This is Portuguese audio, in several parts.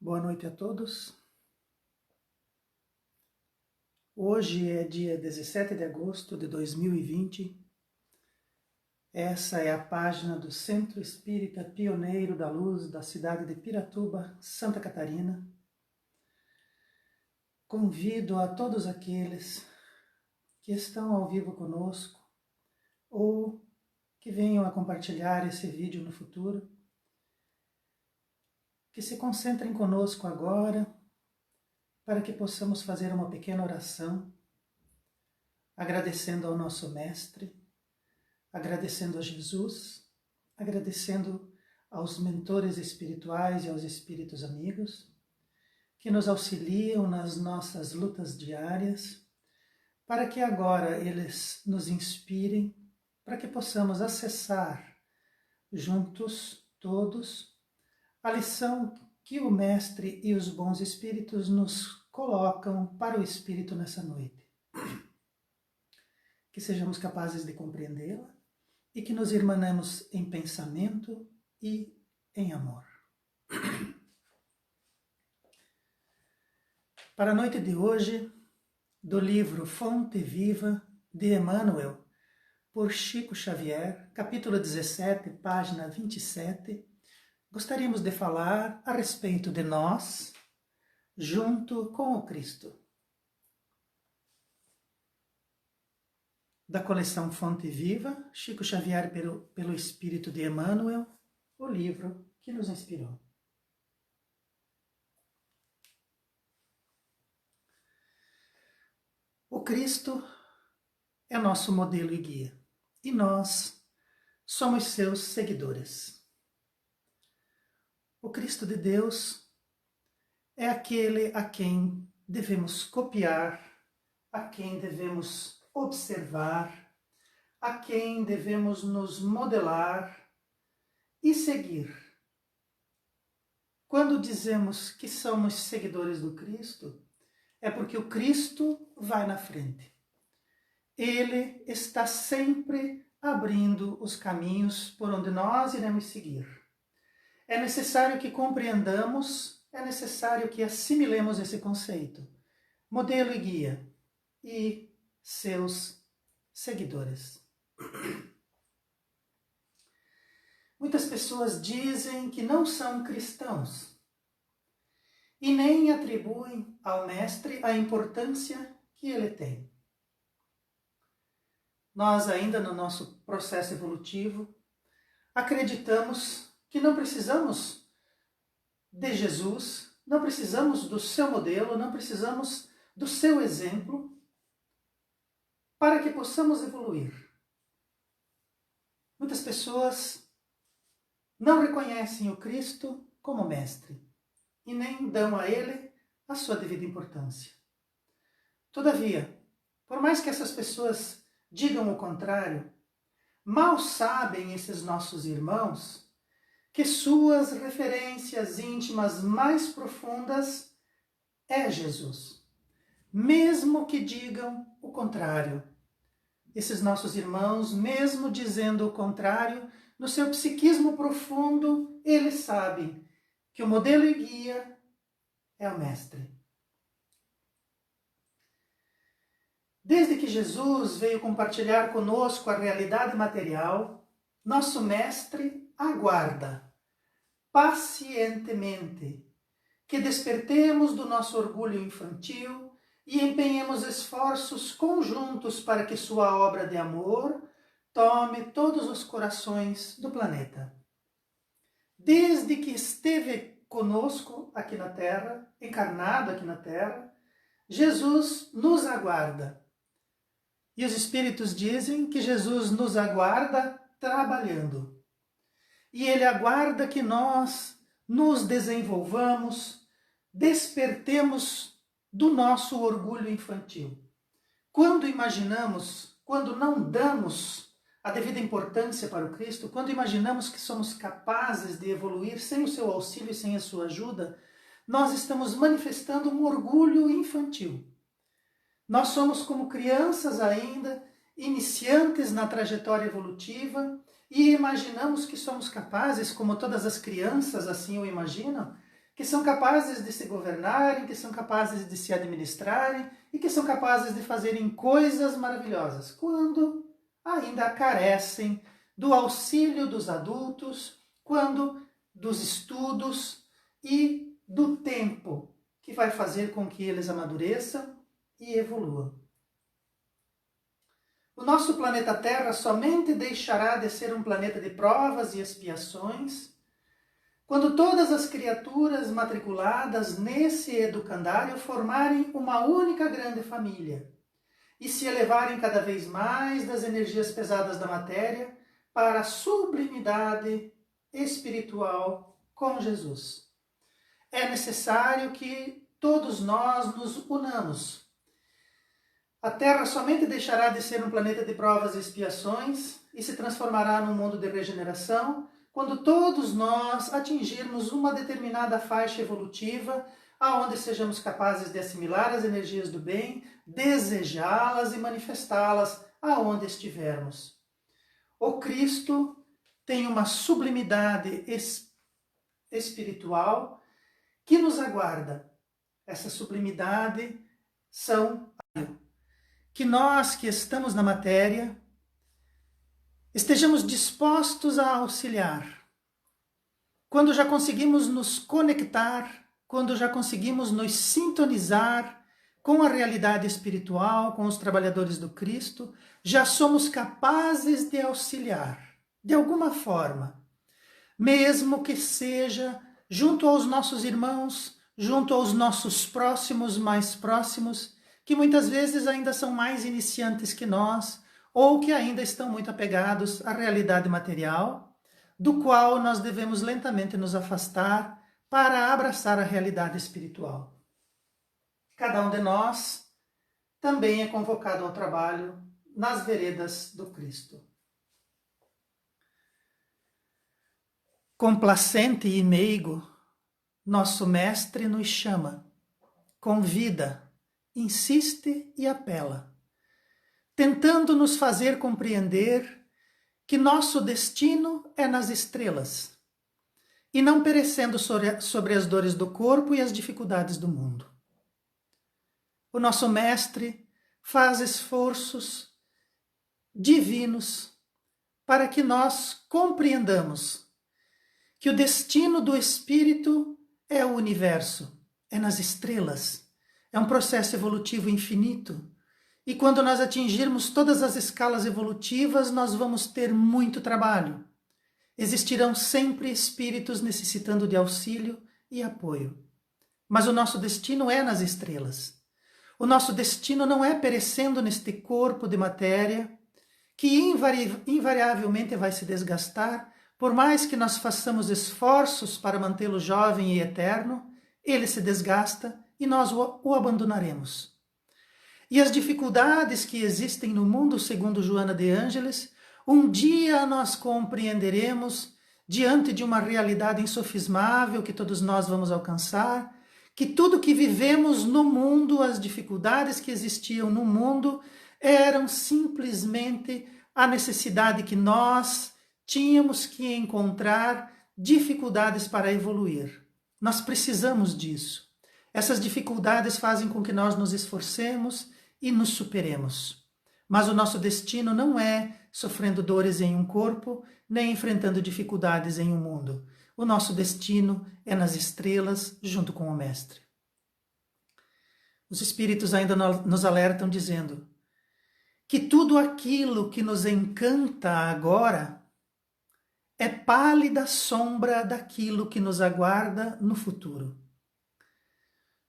Boa noite a todos. Hoje é dia 17 de agosto de 2020. Essa é a página do Centro Espírita Pioneiro da Luz da cidade de Piratuba, Santa Catarina. Convido a todos aqueles que estão ao vivo conosco ou que venham a compartilhar esse vídeo no futuro, que se concentrem conosco agora para que possamos fazer uma pequena oração, agradecendo ao nosso Mestre, agradecendo a Jesus, agradecendo aos mentores espirituais e aos espíritos amigos, que nos auxiliam nas nossas lutas diárias, para que agora eles nos inspirem, para que possamos acessar juntos, todos, a lição que o Mestre e os bons espíritos nos colocam para o espírito nessa noite. Que sejamos capazes de compreendê-la e que nos irmanemos em pensamento e em amor. Para a noite de hoje, do livro Fonte Viva de Emmanuel, por Chico Xavier, capítulo 17, página 27, gostaríamos de falar a respeito de nós, junto com o Cristo. Da coleção Fonte Viva, Chico Xavier pelo Espírito de Emmanuel, o livro que nos inspirou. O Cristo é nosso modelo e guia, e nós somos seus seguidores. O Cristo de Deus é aquele a quem devemos copiar, a quem devemos observar, a quem devemos nos modelar e seguir. Quando dizemos que somos seguidores do Cristo, é porque o Cristo vai na frente. Ele está sempre abrindo os caminhos por onde nós iremos seguir. É necessário que compreendamos, é necessário que assimilemos esse conceito. Modelo e guia e seus seguidores. Muitas pessoas dizem que não são cristãos e nem atribuem ao Mestre a importância que ele tem. Nós ainda no nosso processo evolutivo acreditamos que não precisamos de Jesus, não precisamos do seu modelo, não precisamos do seu exemplo para que possamos evoluir. Muitas pessoas não reconhecem o Cristo como mestre e nem dão a ele a sua devida importância. Todavia, por mais que essas pessoas digam o contrário, mal sabem esses nossos irmãos que suas referências íntimas mais profundas é Jesus, mesmo que digam o contrário. Esses nossos irmãos, mesmo dizendo o contrário, no seu psiquismo profundo, eles sabem que o modelo e guia é o Mestre. Desde que Jesus veio compartilhar conosco a realidade material, nosso Mestre aguarda pacientemente que despertemos do nosso orgulho infantil e empenhemos esforços conjuntos para que sua obra de amor tome todos os corações do planeta. Desde que esteve conosco aqui na Terra, encarnado aqui na Terra, Jesus nos aguarda. E os Espíritos dizem que Jesus nos aguarda trabalhando. E Ele aguarda que nós nos desenvolvamos, despertemos do nosso orgulho infantil. Quando imaginamos, quando não damos a devida importância para o Cristo, quando imaginamos que somos capazes de evoluir sem o seu auxílio e sem a sua ajuda, nós estamos manifestando um orgulho infantil. Nós somos como crianças ainda, iniciantes na trajetória evolutiva, e imaginamos que somos capazes, como todas as crianças assim o imaginam, que são capazes de se governarem, que são capazes de se administrarem e que são capazes de fazerem coisas maravilhosas, quando ainda carecem do auxílio dos adultos, quando dos estudos e do tempo que vai fazer com que eles amadureçam e evoluam. O nosso planeta Terra somente deixará de ser um planeta de provas e expiações quando todas as criaturas matriculadas nesse educandário formarem uma única grande família e se elevarem cada vez mais das energias pesadas da matéria para a sublimidade espiritual com Jesus. É necessário que todos nós nos unamos. A Terra somente deixará de ser um planeta de provas e expiações e se transformará num mundo de regeneração quando todos nós atingirmos uma determinada faixa evolutiva, aonde sejamos capazes de assimilar as energias do bem, desejá-las e manifestá-las aonde estivermos. O Cristo tem uma sublimidade espiritual que nos aguarda. Essa sublimidade são que nós que estamos na matéria estejamos dispostos a auxiliar. Quando já conseguimos nos conectar, quando já conseguimos nos sintonizar com a realidade espiritual, com os trabalhadores do Cristo, já somos capazes de auxiliar, de alguma forma, mesmo que seja junto aos nossos irmãos, junto aos nossos próximos, mais próximos, que muitas vezes ainda são mais iniciantes que nós, ou que ainda estão muito apegados à realidade material, do qual nós devemos lentamente nos afastar para abraçar a realidade espiritual. Cada um de nós também é convocado ao trabalho nas veredas do Cristo. Complacente e meigo, nosso Mestre nos chama, convida, insiste e apela, tentando nos fazer compreender que nosso destino é nas estrelas e não perecendo sobre as dores do corpo e as dificuldades do mundo. O nosso Mestre faz esforços divinos para que nós compreendamos que o destino do Espírito é o universo, é nas estrelas, é um processo evolutivo infinito. E quando nós atingirmos todas as escalas evolutivas, nós vamos ter muito trabalho. Existirão sempre espíritos necessitando de auxílio e apoio. Mas o nosso destino é nas estrelas. O nosso destino não é perecendo neste corpo de matéria, que invariavelmente vai se desgastar, por mais que nós façamos esforços para mantê-lo jovem e eterno, ele se desgasta e nós o abandonaremos. E as dificuldades que existem no mundo, segundo Joana de Ângeles, um dia nós compreenderemos diante de uma realidade insofismável que todos nós vamos alcançar, que tudo que vivemos no mundo, as dificuldades que existiam no mundo, eram simplesmente a necessidade que nós tínhamos que encontrar dificuldades para evoluir. Nós precisamos disso. Essas dificuldades fazem com que nós nos esforcemos e nos superemos. Mas o nosso destino não é sofrendo dores em um corpo, nem enfrentando dificuldades em um mundo. O nosso destino é nas estrelas, junto com o Mestre. Os Espíritos ainda nos alertam dizendo que tudo aquilo que nos encanta agora é pálida sombra daquilo que nos aguarda no futuro.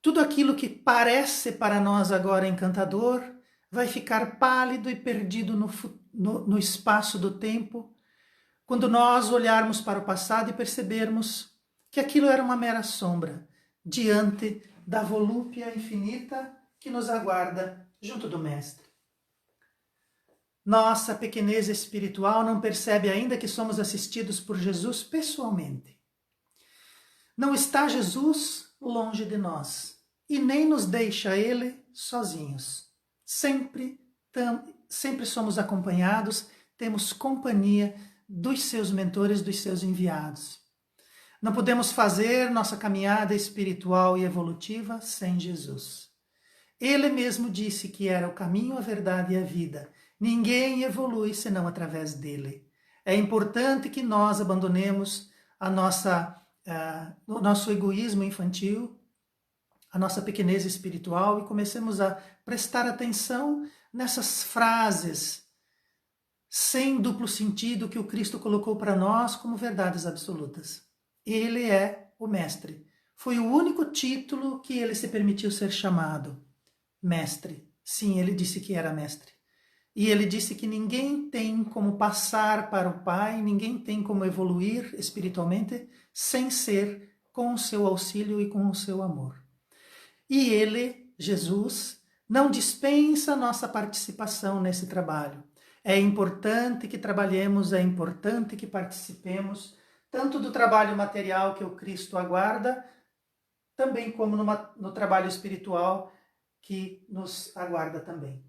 Tudo aquilo que parece para nós agora encantador vai ficar pálido e perdido no espaço do tempo, quando nós olharmos para o passado e percebermos que aquilo era uma mera sombra diante da volúpia infinita que nos aguarda junto do Mestre. Nossa pequenez espiritual não percebe ainda que somos assistidos por Jesus pessoalmente. Não está Jesus longe de nós e nem nos deixa Ele sozinhos. Sempre somos acompanhados, temos companhia dos seus mentores, dos seus enviados. Não podemos fazer nossa caminhada espiritual e evolutiva sem Jesus. Ele mesmo disse que era o caminho, a verdade e a vida. Ninguém evolui senão através dele. É importante que nós abandonemos o nosso egoísmo infantil, a nossa pequenez espiritual e comecemos a prestar atenção nessas frases sem duplo sentido que o Cristo colocou para nós como verdades absolutas. Ele é o Mestre. Foi o único título que ele se permitiu ser chamado. Mestre. Sim, ele disse que era mestre. E ele disse que ninguém tem como passar para o Pai, ninguém tem como evoluir espiritualmente sem ser com o seu auxílio e com o seu amor. E ele, Jesus, não dispensa nossa participação nesse trabalho. É importante que trabalhemos, é importante que participemos, tanto do trabalho material que o Cristo aguarda, também como no trabalho espiritual que nos aguarda também.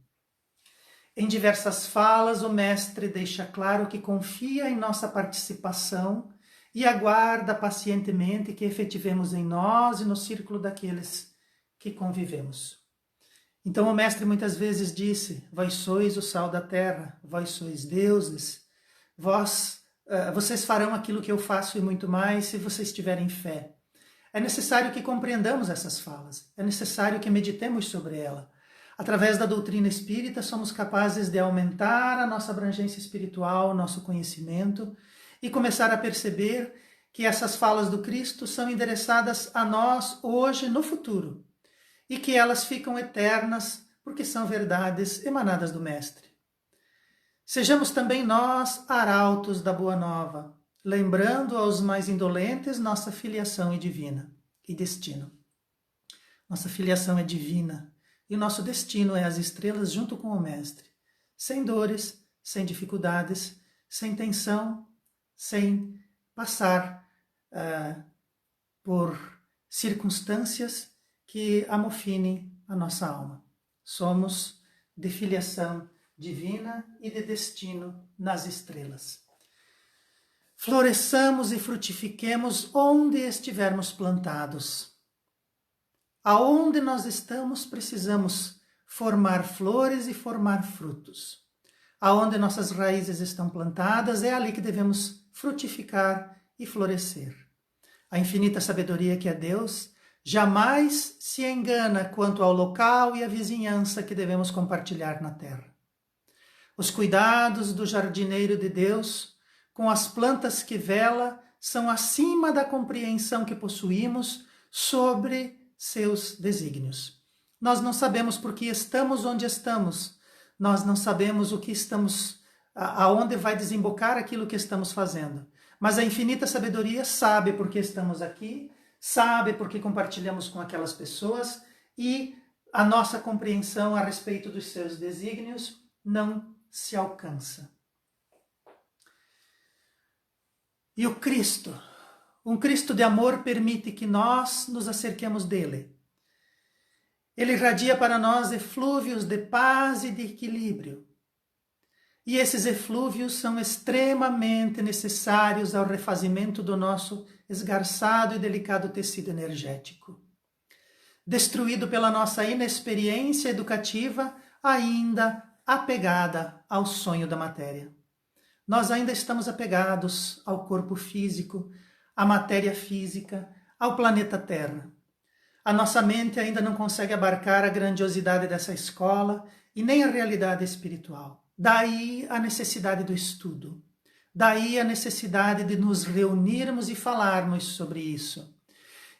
Em diversas falas, o Mestre deixa claro que confia em nossa participação e aguarda pacientemente que efetivemos em nós e no círculo daqueles que convivemos. Então o Mestre muitas vezes disse: vós sois o sal da terra, vós sois deuses, vocês farão aquilo que eu faço e muito mais se vocês tiverem fé. É necessário que compreendamos essas falas, é necessário que meditemos sobre ela. Através da doutrina espírita, somos capazes de aumentar a nossa abrangência espiritual, nosso conhecimento, e começar a perceber que essas falas do Cristo são endereçadas a nós hoje, no futuro, e que elas ficam eternas porque são verdades emanadas do Mestre. Sejamos também nós arautos da Boa Nova, lembrando aos mais indolentes nossa filiação é divina e destino. Nossa filiação é divina e o nosso destino é as estrelas junto com o Mestre, sem dores, sem dificuldades, sem tensão, sem passar por circunstâncias que amofinem a nossa alma. Somos de filiação divina e de destino nas estrelas. Floresçamos e frutifiquemos onde estivermos plantados. Aonde nós estamos, precisamos formar flores e formar frutos. Aonde nossas raízes estão plantadas, é ali que devemos frutificar e florescer. A infinita sabedoria que é Deus jamais se engana quanto ao local e à vizinhança que devemos compartilhar na terra. Os cuidados do jardineiro de Deus com as plantas que vela são acima da compreensão que possuímos sobre seus desígnios. Nós não sabemos por que estamos onde estamos, nós não sabemos o que estamos, aonde vai desembocar aquilo que estamos fazendo. Mas a infinita sabedoria sabe por que estamos aqui, sabe por que compartilhamos com aquelas pessoas e a nossa compreensão a respeito dos seus desígnios não se alcança. E o Cristo, um Cristo de amor, permite que nós nos acerquemos dele. Ele irradia para nós eflúvios de paz e de equilíbrio. E esses eflúvios são extremamente necessários ao refazimento do nosso esgarçado e delicado tecido energético, destruído pela nossa inexperiência educativa, ainda apegada ao sonho da matéria. Nós ainda estamos apegados ao corpo físico, à matéria física, ao planeta Terra. A nossa mente ainda não consegue abarcar a grandiosidade dessa escola e nem a realidade espiritual. Daí a necessidade do estudo. Daí a necessidade de nos reunirmos e falarmos sobre isso.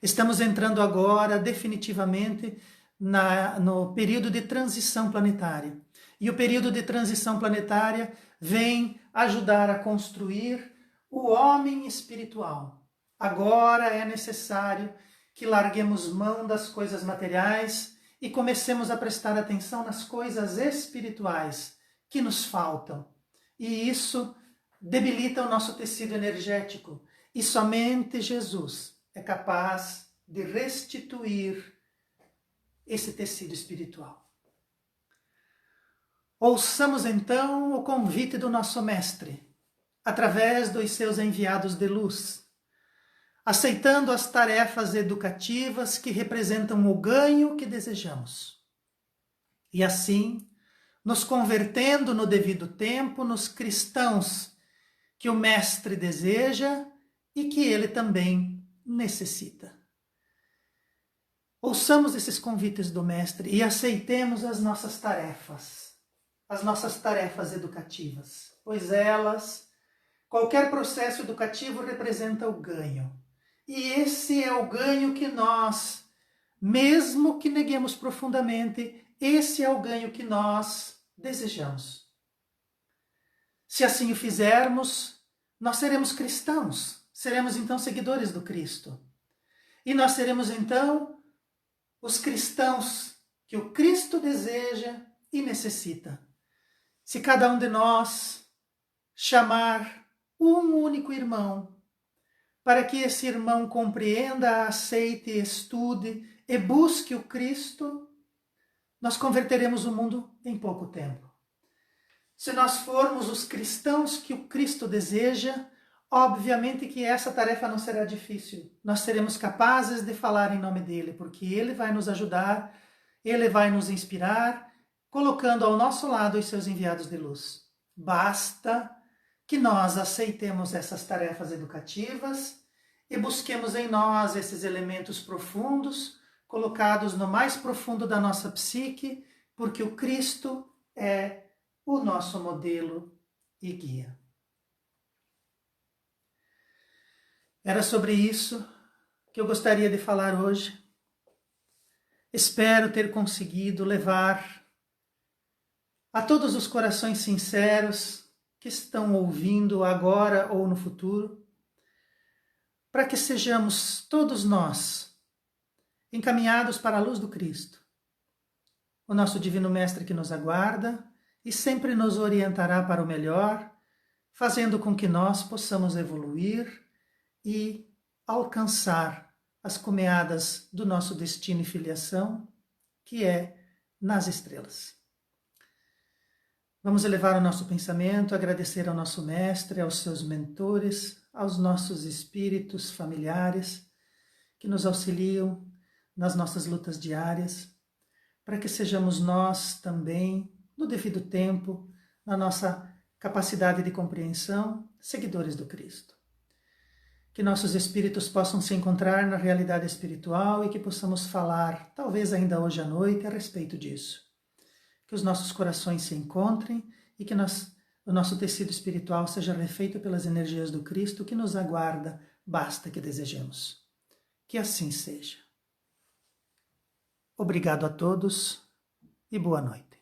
Estamos entrando agora definitivamente no período de transição planetária. E o período de transição planetária vem ajudar a construir o homem espiritual. Agora é necessário que larguemos mão das coisas materiais e comecemos a prestar atenção nas coisas espirituais que nos faltam. E isso debilita o nosso tecido energético. E somente Jesus é capaz de restituir esse tecido espiritual. Ouçamos então o convite do nosso Mestre, através dos seus enviados de luz. aceitando as tarefas educativas que representam o ganho que desejamos. E assim, nos convertendo no devido tempo nos cristãos que o Mestre deseja e que ele também necessita. Ouçamos esses convites do Mestre e aceitemos as nossas tarefas educativas, pois elas, qualquer processo educativo representa o ganho. E esse é o ganho que nós, mesmo que neguemos profundamente, esse é o ganho que nós desejamos. Se assim o fizermos, nós seremos cristãos, seremos então seguidores do Cristo. E nós seremos então os cristãos que o Cristo deseja e necessita. Se cada um de nós chamar um único irmão, para que esse irmão compreenda, aceite, estude e busque o Cristo, nós converteremos o mundo em pouco tempo. Se nós formos os cristãos que o Cristo deseja, obviamente que essa tarefa não será difícil. Nós seremos capazes de falar em nome dele, porque ele vai nos ajudar, ele vai nos inspirar, colocando ao nosso lado os seus enviados de luz. Basta que nós aceitemos essas tarefas educativas e busquemos em nós esses elementos profundos, colocados no mais profundo da nossa psique, porque o Cristo é o nosso modelo e guia. Era sobre isso que eu gostaria de falar hoje. Espero ter conseguido levar a todos os corações sinceros que estão ouvindo agora ou no futuro, para que sejamos todos nós encaminhados para a luz do Cristo, o nosso Divino Mestre que nos aguarda e sempre nos orientará para o melhor, fazendo com que nós possamos evoluir e alcançar as cumeadas do nosso destino e filiação, que é nas estrelas. Vamos elevar o nosso pensamento, agradecer ao nosso Mestre, aos seus mentores, aos nossos espíritos familiares que nos auxiliam nas nossas lutas diárias, para que sejamos nós também, no devido tempo, na nossa capacidade de compreensão, seguidores do Cristo. Que nossos espíritos possam se encontrar na realidade espiritual e que possamos falar, talvez ainda hoje à noite, a respeito disso. Que os nossos corações se encontrem e que o nosso tecido espiritual seja refeito pelas energias do Cristo que nos aguarda, basta que desejemos. Que assim seja. Obrigado a todos e boa noite.